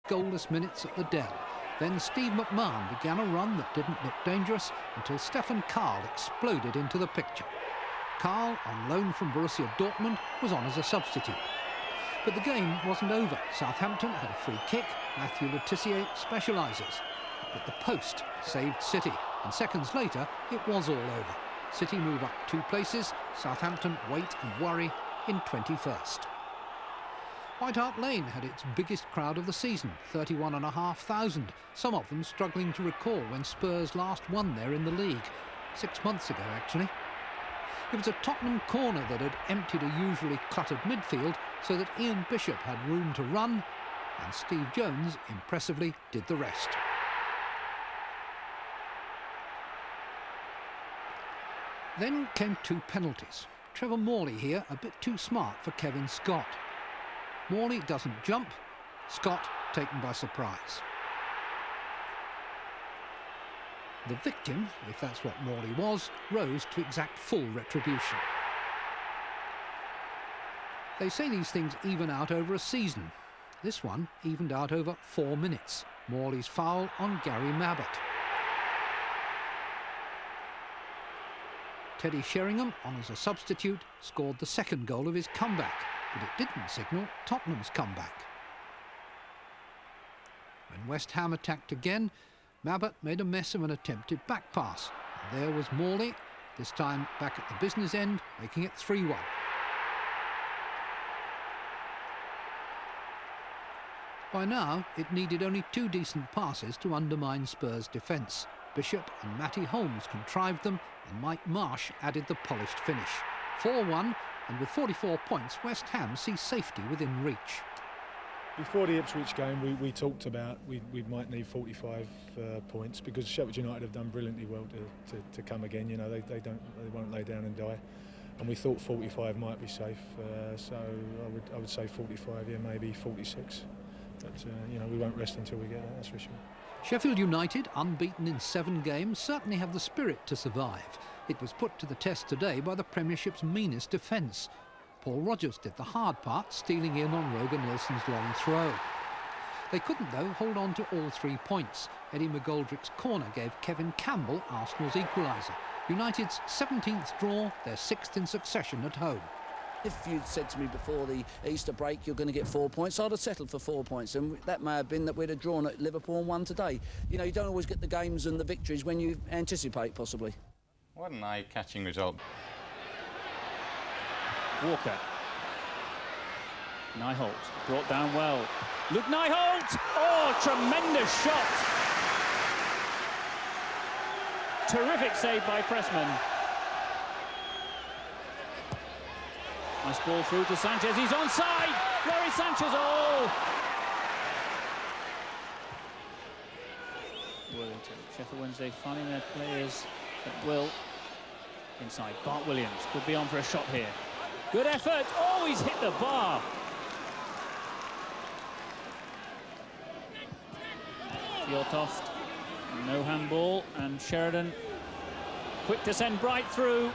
goalless minutes at the Dell. Then Steve McMahon began a run that didn't look dangerous until Stefan Karl exploded into the picture. Karl, on loan from Borussia Dortmund, was on as a substitute. But the game wasn't over. Southampton had a free kick. Matthew Le Tissier specialises. But the post saved City, and seconds later it was all over. City move up 2 places, Southampton wait and worry in 21st. White Hart Lane had its biggest crowd of the season, 31,500, some of them struggling to recall when Spurs last won there in the league. 6 months ago, actually. It was a Tottenham corner that had emptied a usually cluttered midfield so that Ian Bishop had room to run, and Steve Jones impressively did the rest. Then came 2 penalties. Trevor Morley here a bit too smart for Kevin Scott. Morley doesn't jump, Scott taken by surprise. The victim, if that's what Morley was, rose to exact full retribution. They say these things even out over a season. This one evened out over 4 minutes. Morley's foul on Gary Mabbutt. Teddy Sheringham, on as a substitute, scored the second goal of his comeback, but it didn't signal Tottenham's comeback. When West Ham attacked again, Mabbutt made a mess of an attempted back pass. And there was Morley, this time back at the business end, making it 3-1. By now, it needed only 2 decent passes to undermine Spurs' defence. Bishop and Matty Holmes contrived them, and Mike Marsh added the polished finish. 4-1, and with 44 points, West Ham see safety within reach. Before the Ipswich game, we talked about we might need 45 points because Sheffield United have done brilliantly well to come again. You know, they won't lay down and die, and we thought 45 might be safe. So I would say 45, yeah, maybe 46. But you know, we won't rest until we get that. That's for sure. Sheffield United, unbeaten in 7 games, certainly have the spirit to survive. It was put to the test today by the Premiership's meanest defence. Paul Rodgers did the hard part, stealing in on Roger Nilsson's long throw. They couldn't, though, hold on to all 3 points. Eddie McGoldrick's corner gave Kevin Campbell Arsenal's equaliser. United's 17th draw, their 6th in succession at home. If you'd said to me before the Easter break you're going to get 4 points, I'd have settled for 4 points, and that may have been that we'd have drawn at Liverpool and won today. You know, you don't always get the games and the victories when you anticipate, possibly. What an eye-catching result. Walker. Nyholt brought down well. Luke Nyholt! Oh, tremendous shot! Terrific save by Pressman. Nice ball through to Sanchez. He's onside! Fleury Sanchez, oh! Worthington. Sheffield Wednesday finding their players at will. Inside. Bart Williams could be on for a shot here. Good effort. Oh, he's hit the bar. Fjortoft. No handball. And Sheridan quick to send Bright through.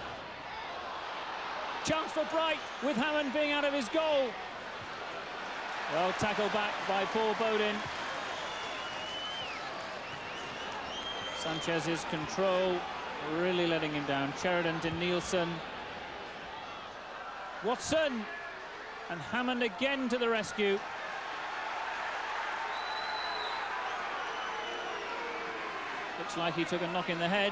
Chance for Bright with Hammond being out of his goal. Well tackled back by Paul Bodin. Sanchez's control really letting him down. Sheridan to Nielsen. Watson and Hammond again to the rescue. Looks like he took a knock in the head.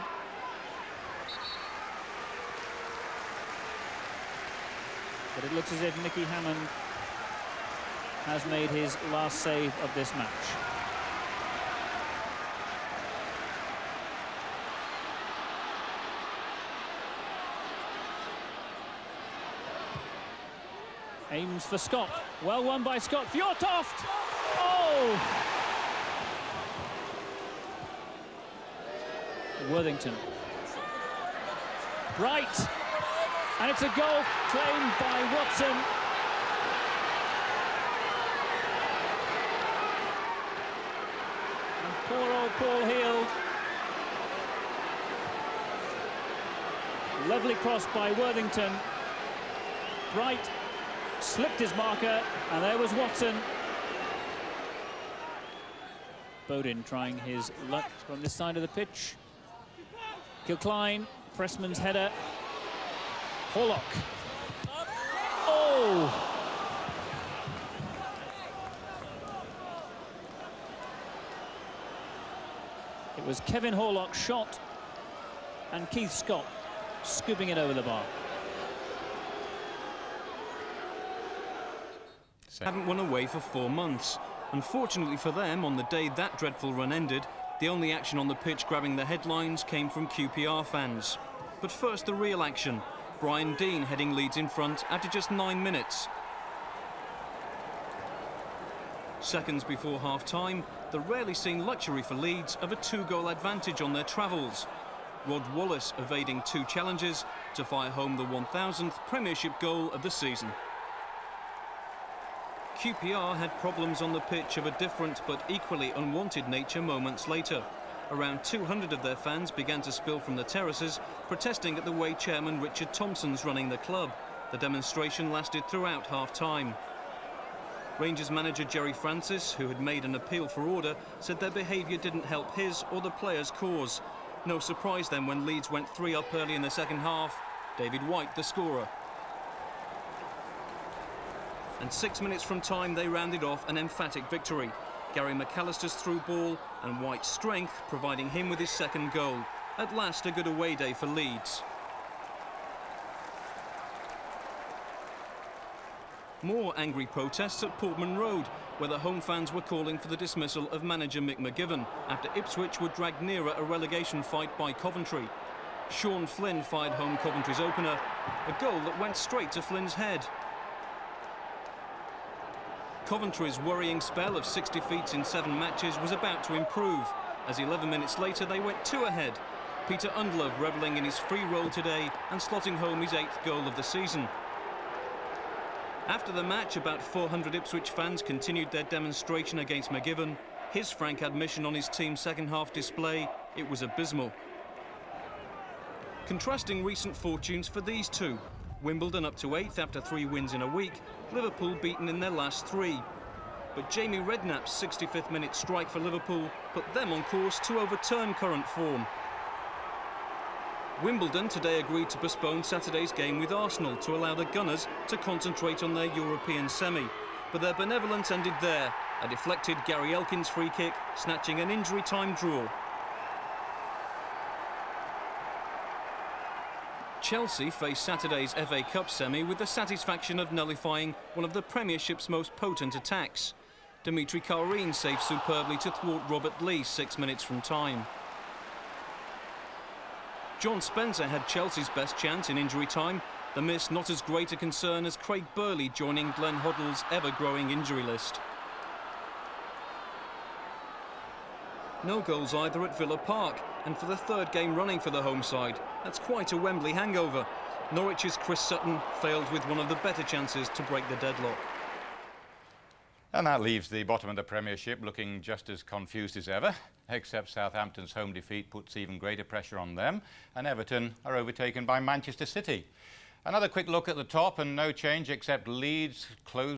But it looks as if Nicky Hammond has made his last save of this match. Aims for Scott. Well won by Scott. Fjortoft! Oh! Worthington. Bright! And it's a goal claimed by Watson. And poor old Paul Heald. Lovely cross by Worthington. Bright slipped his marker, and there was Watson. Bodin trying his luck from this side of the pitch. Kilcline, Pressman's header. Horlock. Oh! It was Kevin Horlock's shot and Keith Scott scooping it over the bar. Hadn't won away for 4 months. Unfortunately for them, on the day that dreadful run ended, the only action on the pitch grabbing the headlines came from QPR fans. But first, the real action. Brian Deane heading Leeds in front after just 9 minutes. Seconds before half-time, the rarely seen luxury for Leeds of a 2-goal advantage on their travels. Rod Wallace evading 2 challenges to fire home the 1,000th Premiership goal of the season. QPR had problems on the pitch of a different but equally unwanted nature moments later. Around 200 of their fans began to spill from the terraces, protesting at the way chairman Richard Thompson's running the club. The demonstration lasted throughout half-time. Rangers manager Jerry Francis, who had made an appeal for order, said their behaviour didn't help his or the players' cause. No surprise then when Leeds went 3 up early in the second half. David White the scorer. And 6 minutes from time they rounded off an emphatic victory. Gary McAllister's through ball and White's strength providing him with his second goal. At last a good away day for Leeds. More angry protests at Portman Road, where the home fans were calling for the dismissal of manager Mick McGivern after Ipswich were dragged nearer a relegation fight by Coventry. Sean Flynn fired home Coventry's opener, a goal that went straight to Flynn's head. Coventry's worrying spell of 6 defeats in 7 matches was about to improve, as 11 minutes later they went 2 ahead. Peter Undlove revelling in his free role today and slotting home his 8th goal of the season. After the match, about 400 Ipswich fans continued their demonstration against McGivern. His frank admission on his team's second-half display, it was abysmal. Contrasting recent fortunes for these two. Wimbledon up to 8th after 3 wins in a week, Liverpool beaten in their last 3. But Jamie Redknapp's 65th minute strike for Liverpool put them on course to overturn current form. Wimbledon today agreed to postpone Saturday's game with Arsenal to allow the Gunners to concentrate on their European semi. But their benevolence ended there, a deflected Gary Elkins free kick, snatching an injury-time draw. Chelsea faced Saturday's FA Cup semi with the satisfaction of nullifying one of the Premiership's most potent attacks. Dimitri Kharine saved superbly to thwart Robert Lee 6 minutes from time. John Spencer had Chelsea's best chance in injury time, the miss not as great a concern as Craig Burley joining Glenn Hoddle's ever-growing injury list. No goals either at Villa Park, and for the 3rd game running for the home side, that's quite a Wembley hangover. Norwich's Chris Sutton failed with one of the better chances to break the deadlock. And that leaves the bottom of the Premiership looking just as confused as ever, except Southampton's home defeat puts even greater pressure on them, and Everton are overtaken by Manchester City. Another quick look at the top, and no change except Leeds closed